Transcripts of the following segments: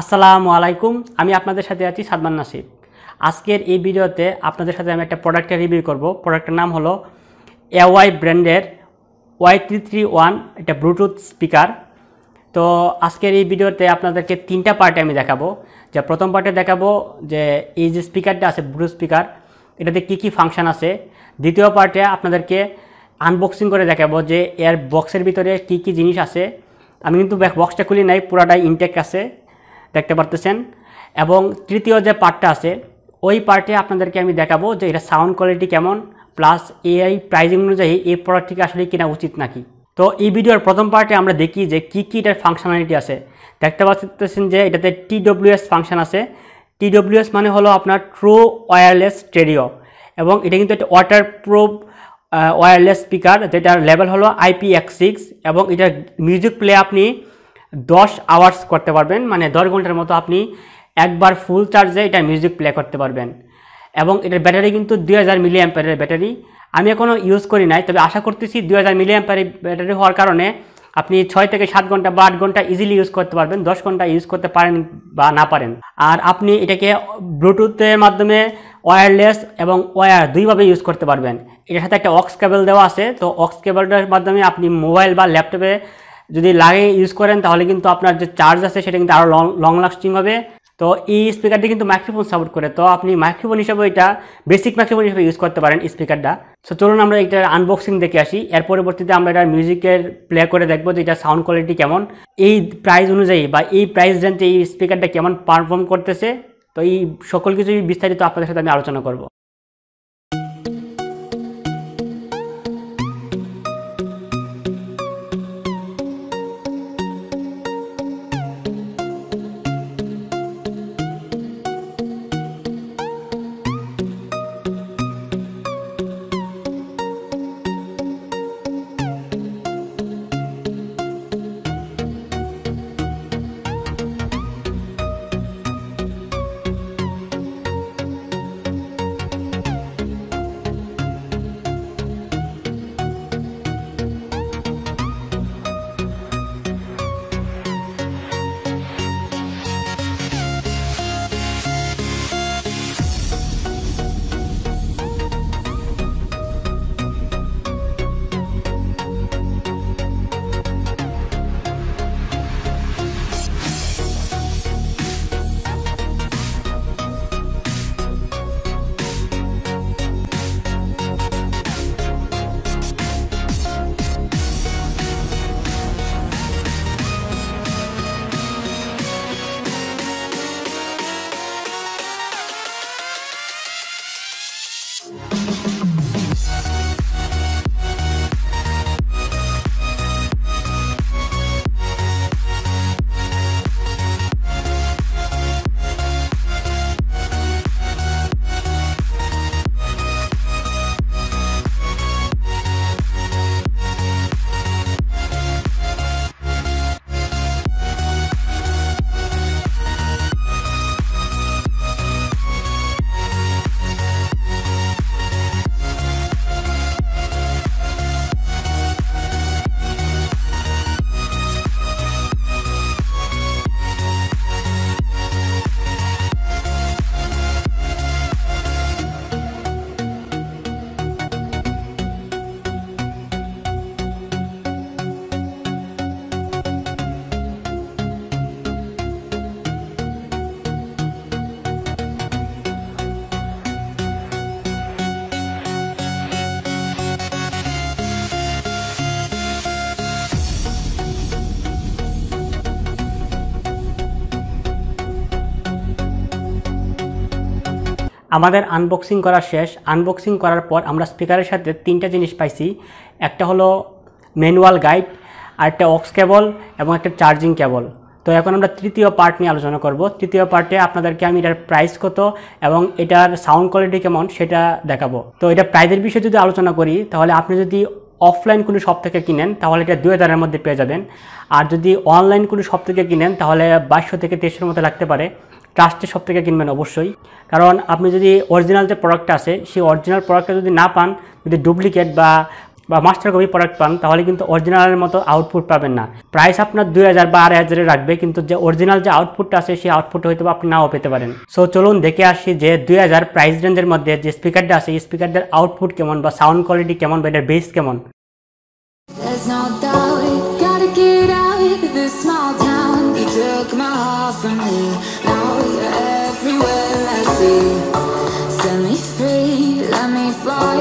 আসসালামু আলাইকুম, আমি আপনাদের সাথে আছি সাদমান নাসিব। আজকের এই ভিডিওতে আপনাদের সাথে আমি একটা প্রোডাক্টের রিভিউ করব। প্রোডাক্টের নাম হলো Awei ব্র্যান্ডের Y331 এটা ব্লুটুথ স্পিকার। তো আজকের এই ভিডিওতে আপনাদেরকে তিনটা পার্টে আমি দেখাবো। যে প্রথম পার্টে দেখাবো যে এই যে স্পিকারটা আছে ব্লুটুথ স্পিকার, এটাতে কি কি ফাংশন আছে। দ্বিতীয় পার্টে আপনাদেরকে আনবক্সিং করে দেখাবো যে এর বক্সের ভিতরে কি কি জিনিস আছে। আমি কিন্তু বক্সটা খুলি নাই, পুরাটাই ইনটেক আছে, দেখতে পারতেছেন। এবং তৃতীয় যে পার্টটা আছে ওই পার্টে আপনাদেরকে আমি দেখাবো যে এটা সাউন্ড কোয়ালিটি কেমন, প্লাস এই প্রাইজিং অনুযায়ী এই প্রোডাক্টটিকে আসলে কেনা উচিত নাকি। তো এই ভিডিওর প্রথম পার্টে আমরা দেখি যে কি কি এটার ফাংশনালিটি আছে। দেখতে পাচ্ছেন যে এটাতে TWS ফাংশন আছে। TWS মানে হলো আপনার ট্রু ওয়্যারলেস স্টেরিও, এবং এটা কিন্তু একটা ওয়াটারপ্রুফ ওয়্যারলেস স্পিকার, যেটার লেভেল হলো IPX6, এবং এটার মিউজিক প্লে আপনি 10 আওয়ার্স করতে পারবেন, মানে 10 ঘন্টার মতো আপনি একবার ফুল চার্জে এটা মিউজিক প্লে করতে পারবেন। এবং এটার ব্যাটারি কিন্তু 2000 mAh ব্যাটারি। আমি এখনও ইউজ করি নাই, তবে আশা করতেছি 2000 mAh ব্যাটারি হওয়ার কারণে আপনি 6 থেকে 7 ঘন্টা বা 8 ঘন্টা ইজিলি ইউজ করতে পারবেন, 10 ঘন্টা ইউজ করতে পারেন বা না পারেন। আর আপনি এটাকে ব্লুটুথের মাধ্যমে ওয়্যারলেস এবং ওয়্যার দুইভাবে ইউজ করতে পারবেন। এটার সাথে একটা অক্স কেবল দেওয়া আছে, তো অক্স কেবলটার মাধ্যমে আপনি মোবাইল বা ল্যাপটপে যদি লাগিয়ে ইউজ করেন তাহলে কিন্তু আপনার যে চার্জ আছে সেটা কিন্তু আরও লং লাস্টিং হবে। তো এই স্পিকারটি কিন্তু মাইক্রোফোন সাপোর্ট করে, তো আপনি মাইক্রোফোন হিসেবে এটা বেসিক মাইক্রোফোন হিসেবে ইউজ করতে পারেন স্পিকারটা। সো চলুন আমরা এটার আনবক্সিং দেখে আসি। এর পরবর্তীতে আমরা এটা মিউজিকের প্লে করে দেখবো যে এটা সাউন্ড কোয়ালিটি কেমন, এই প্রাইস অনুযায়ী বা এই প্রাইস রেঞ্জে এই স্পিকারটা কেমন পারফর্ম করতেছে। তো এই সকল কিছুই বিস্তারিত আপনাদের সাথে আমি আলোচনা করব। আমাদের আনবক্সিং করা শেষ। আনবক্সিং করার পর আমরা স্পিকারের সাথে তিনটা জিনিস পাইছি। একটা হলো ম্যানুয়াল গাইড, আর একটা অক্স কেবল, এবং একটা চার্জিং কেবল। তো এখন আমরা তৃতীয় পার্ট নিয়ে আলোচনা করব। তৃতীয় পার্টে আপনাদেরকে আমি এটার প্রাইস কত এবং এটার সাউন্ড কোয়ালিটি কেমন সেটা দেখাবো। তো এটা প্রাইসের বিষয়ে যদি আলোচনা করি তাহলে আপনি যদি অফলাইন কোনো শপ থেকে কিনেন তাহলে এটা 2000-এর মধ্যে পেয়ে যাবেন, আর যদি অনলাইন কোনো শপ থেকে কিনেন তাহলে 2200 থেকে 2300-এর মতো লাগতে পারে। ট্রাস্টের শপ থেকে কিনবেন অবশ্যই, কারণ আপনি যদি অরিজিনাল যে প্রোডাক্টটা আছে সেই অরিজিনাল প্রোডাক্টটা যদি না পান, যদি ডুপ্লিকেট বা বা মাস্টার কপি প্রোডাক্ট পান তাহলে কিন্তু অরিজিনালের মতো আউটপুট পাবেন না। প্রাইস আপনার 2000 বা 2500 রাখবে, কিন্তু যে অরিজিনাল যে আউটপুটটা আছে সেই আউটপুট হয়তো আপনি নাও পেতে পারেন। সো চলুন দেখে আসি যে 2000 প্রাইস রেঞ্জের মধ্যে যে স্পিকারটা আছে এই স্পিকারটার আউটপুট কেমন বা সাউন্ড কোয়ালিটি কেমন বা এটার বেস কেমন। There's no doubt, gotta get out of this small town. You took my heart from me, now you're everywhere I see. Set me free, let me fly,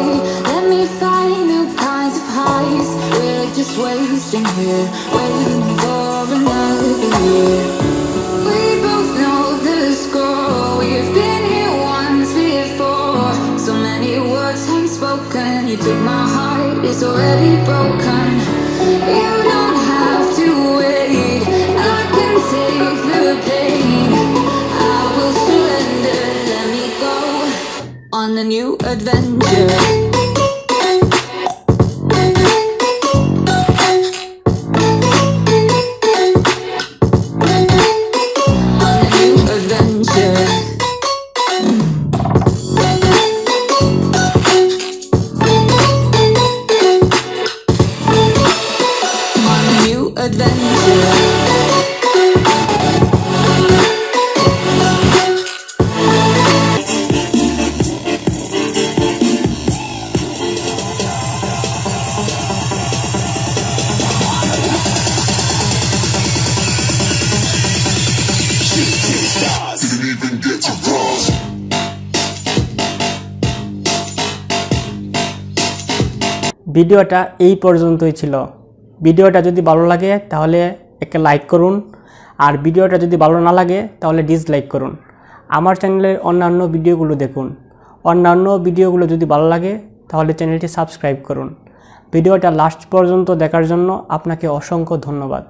let me find new kinds of highs. We're just wasting here, waiting for another year. We both know the score, we've been here once before. So many words unspoken, you took my heart, it's already broken. You don't have to wait, I can take the pain. I will surrender, let me go on a new adventure. On a new adventure. On a new adventure. Didn't even get to cross. ভিডিওটা এই পর্যন্তই ছিল। ভিডিওটা যদি ভালো লাগে তাহলে একটা লাইক করুন, আর ভিডিওটা যদি ভালো না লাগে তাহলে ডিসলাইক করুন। আমার চ্যানেলের অন্যান্য ভিডিওগুলো দেখুন, অন্যান্য ভিডিওগুলো যদি ভালো লাগে তাহলে চ্যানেলটি সাবস্ক্রাইব করুন। ভিডিওটা লাস্ট পর্যন্ত দেখার জন্য আপনাকে অসংখ্য ধন্যবাদ।